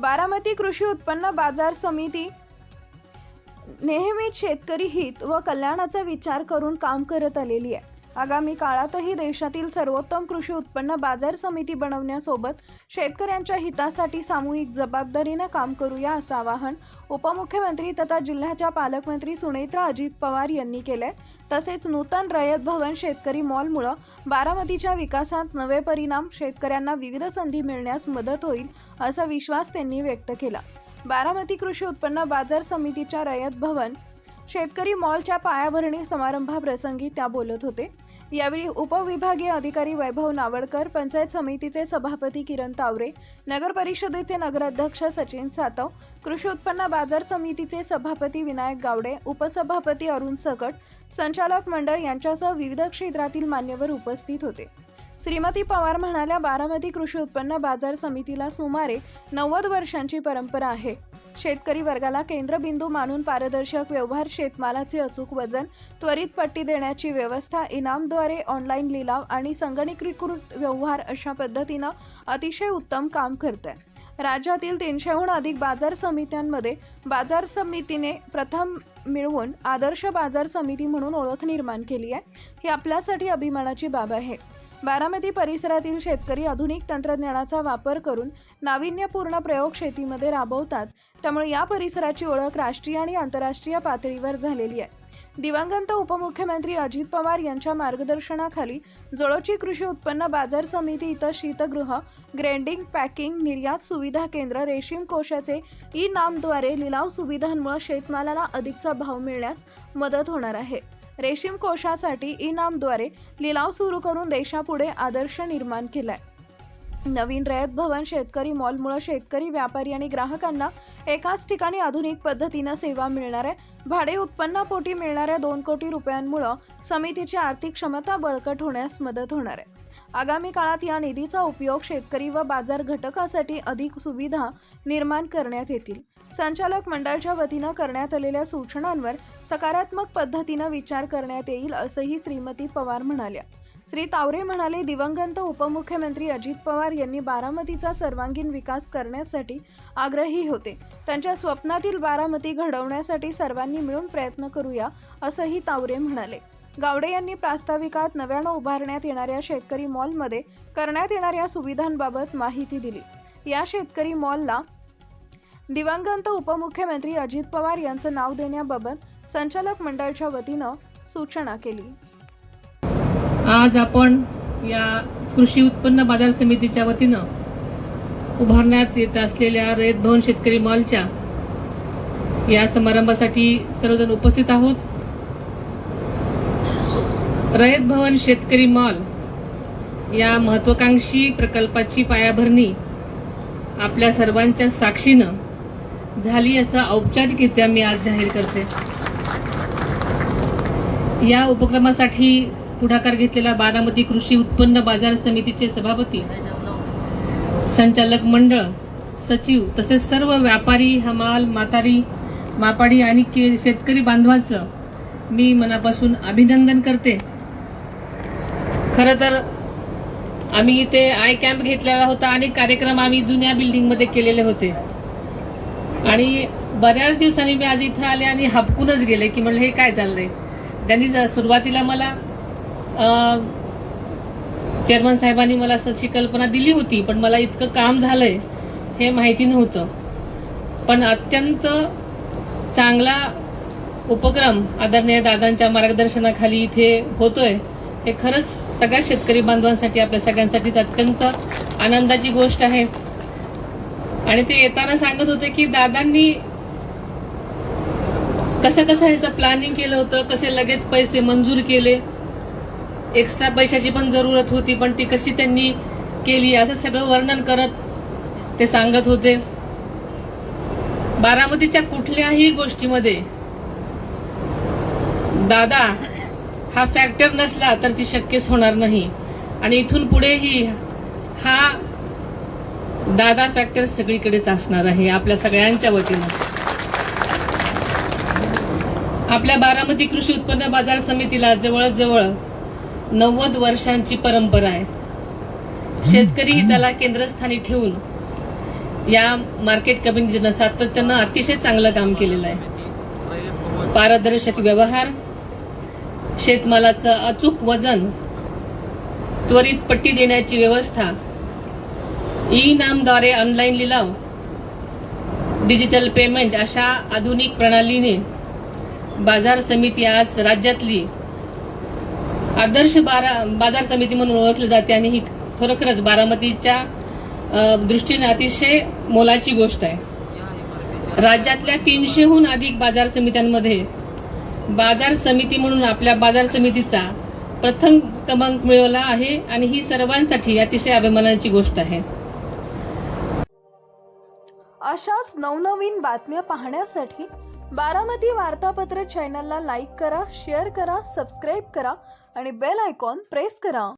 बारामती कृषी उत्पन्न बाजार समिती नेहमीच शेतकरी हित व कल्याणाचा विचार करून काम करत आलेली आहे। आगामी काळातही देशातील सर्वोत्तम कृषी उत्पन्न बाजार समिती बनवण्यासोबत शेतकऱ्यांच्या हितासाठी सामूहिक जबाबदारीने काम करूया असं आवाहन उपमुख्यमंत्री तथा जिल्ह्याच्या पालकमंत्री सुनेत्रा अजित पवार यांनी केले। तसेच नूतन रयत भवन शेतकरी मॉलमुळे बारामतीच्या विकासात नवे परिणाम, शेतकऱ्यांना विविध संधी मिळण्यास मदत होईल असा विश्वास त्यांनी व्यक्त केला। बारामती कृषी उत्पन्न बाजार समितीच्या रयत भवन शेतकरी मॉलच्या पायाभरणी समारंभाप्रसंगी त्या बोलत होते। यावेळी उपविभागीय अधिकारी वैभव नावडकर, पंचायत समितीचे सभापती किरण तावरे, नगर परिषदेचे नगराध्यक्ष सचिन सातव, कृषी उत्पन्न बाजार समितीचे सभापती विनायक गावडे, उपसभापती अरुण सकट, संचालक मंडळ यांच्यासह विविध क्षेत्रातील मान्यवर उपस्थित होते। श्रीमती पवार म्हणाल्या, बारामती कृषी उत्पन्न बाजार समितीला सुमारे 90 वर्षांची परंपरा आहे। शेतकरी वर्गाला केंद्रबिंदू मानून पारदर्शक व्यवहार, शेतमालाचे अचूक वजन, त्वरित पट्टी देण्याची व्यवस्था, इनामद्वारे ऑनलाईन लिलाव आणि संगणकीकृत व्यवहार अशा पद्धतीनं अतिशय उत्तम काम करते। राज्यातील 300हून अधिक बाजार समित्यांमध्ये बाजार समितीने प्रथम मिळवून आदर्श बाजार समिती म्हणून ओळख निर्माण केली आहे। ही आपल्यासाठी अभिमानाची बाब आहे। बारामती परिसरातील शेतकरी आधुनिक तंत्रज्ञानाचा वापर करून नाविन्यपूर्ण प्रयोग शेतीमध्ये राबवतात, त्यामुळे या परिसराची ओळख राष्ट्रीय आणि आंतरराष्ट्रीय पातळीवर झालेली आहे। दिवंगत उपमुख्यमंत्री अजित पवार यांच्या मार्गदर्शनाखाली जळोची कृषी उत्पन्न बाजार समिती इथं शीतगृह, ग्रेडिंग, पॅकिंग, निर्यात सुविधा केंद्र, रेशीम कोशाचे ई-नामद्वारे लिलाव सुविधांमुळे शेतमालाला अधिकचा भाव मिळण्यास मदत होणार आहे। रेशीम कोशासाठी ई-नामद्वारे लिलाव सुरू करून देशापुढे आदर्श निर्माण केलाय। नवीन रयत भवन शेतकरी मॉलमुळे शेतकरी, व्यापारी आणि ग्राहकांना एकाच ठिकाणी आधुनिक पद्धतीने सेवा मिळणार आहे। भाडे उत्पन्नापोटी मिळणाऱ्या 2 कोटी रुपयांमुळे समितीची आर्थिक क्षमता बळकट होण्यास मदत होणार आहे। आगामी काळात या निधीचा उपयोग शेतकरी व बाजार घटकासाठी अधिक सुविधा निर्माण करण्यात येतील। संचालक मंडळाच्या वतीने करण्यात आलेल्या सूचनांवर सकारात्मक पद्धतीने विचार करण्यात येईल असंही श्रीमती पवार म्हणाल्या। श्री तावरे म्हणाले, दिवंगत उपमुख्यमंत्री अजित पवार यांनी बारामतीचा सर्वांगीण विकास करण्यासाठी आग्रही होते। त्यांच्या स्वप्नातील बारामती घडवण्यासाठी सर्वांनी मिळून प्रयत्न करूया असंही तावरे म्हणाले। गावडे यांनी प्रास्ताविकात नव्यानं उभारण्यात येणाऱ्या शेतकरी मॉलमध्ये करण्यात येणाऱ्या सुविधांबाबत माहिती दिली। या शेतकरी मॉलला दिवंगत उपमुख्यमंत्री अजित पवार यांचं नाव देण्याबाबत संचालक मंडळाच्या वतीनं सूचना केली। आज आपण या कृषी उत्पन्न बाजार समितीच्या वतीनं उभारण्यात येत असलेल्या रयत भवन शेतकरी मॉलच्या या समारंभासाठी सर्वजण उपस्थित आहोत। रयत भवन शेतकरी मॉल या महत्त्वाकांक्षी प्रकल्पाची पायाभरणी आपल्या सर्वांच्या साक्षीनं झाली असं औपचारिकरित्या मी आज जाहीर करते। या उपक्रमासाठी पुढाकार घेतलेला बारामती कृषी उत्पन्न बाजार समितीचे सभापती, संचालक मंडळ, सचिव तसेच सर्व व्यापारी, हमाल, मापाडी आणि शेतकरी बांधवांचं मी मनापासून अभिनंदन करते। खरं तर आम्ही इथे आय कॅम्प घेतलेला होता आणि कार्यक्रम आम्ही जुन्या बिल्डिंगमध्ये केलेले होते आणि बऱ्याच दिवसांनी मी आज इथे आले आणि हबकूनच गेले की म्हणलं हे काय चाललंय। त्यांनी सुरुवातीला मला चेअरमन साहेबांनी मला अशी कल्पना दिली होती, पण मला इतकं काम झालंय हे माहिती नव्हतं। पण अत्यंत चांगला उपक्रम आदरणीय दादांच्या मार्गदर्शनाखाली इथे होतोय हे खरंच सगळ्या शेतकरी बांधवांसाठी, आपल्या सगळ्यांसाठी अत्यंत आनंदाची गोष्ट आहे। आणि ते येताना सांगत होते की दादांनी कसं ह्याचं प्लॅनिंग केलं होतं, कसे लगेच पैसे मंजूर केले, एक्स्ट्रा पैशाची पण जरूरत होती पण ती कशी त्यांनी केली असं सगळं वर्णन करत ते सांगत होते। बारामतीच्या कुठल्याही गोष्टीमध्ये दादा हा फॅक्टर नसला तर ती शक्यच होणार नाही आणि इथून पुढेही हा दादा फॅक्टर सगळीकडेच असणार आहे आपल्या सगळ्यांच्या वतीनं। आपल्या बारामती कृषी उत्पन्न बाजार समितीला जवळजवळ 90 वर्षांची परंपरा आहे। शेतकरी हिताला केंद्रस्थानी ठेवून या मार्केट कमिटीनं सातत्यानं अतिशय चांगलं काम केलेलं आहे. पारदर्शक व्यवहार, शेतमालाचं अचूक वजन, त्वरित पट्टी देण्याची व्यवस्था, ई नामद्वारे ऑनलाईन लिलाव, डिजिटल पेमेंट अशा आधुनिक प्रणालीने बाजार समिती आज राज्यातली आदर्श बाजार समिती म्हणून ओळखली जाते आणि ही खरोखरच बारामतीच्या दृष्टीने अतिशय मोलाची गोष्ट आहे. राज्यातल्या 300हून अधिक बाजार समित्यांमध्ये बाजार समिती म्हणून आपल्या बाजार समितीचा प्रथम क्रमांक मिळवला आहे आणि ही सर्वांसाठी अतिशय अभिमानाची गोष्ट आहे. अशाच नवनवीन बातम्या पाहण्यासाठी बारामती वार्तापत्र चॅनलला लाईक करा, शेअर करा, सबस्क्राईब करा आणि बेल आयकॉन प्रेस करा.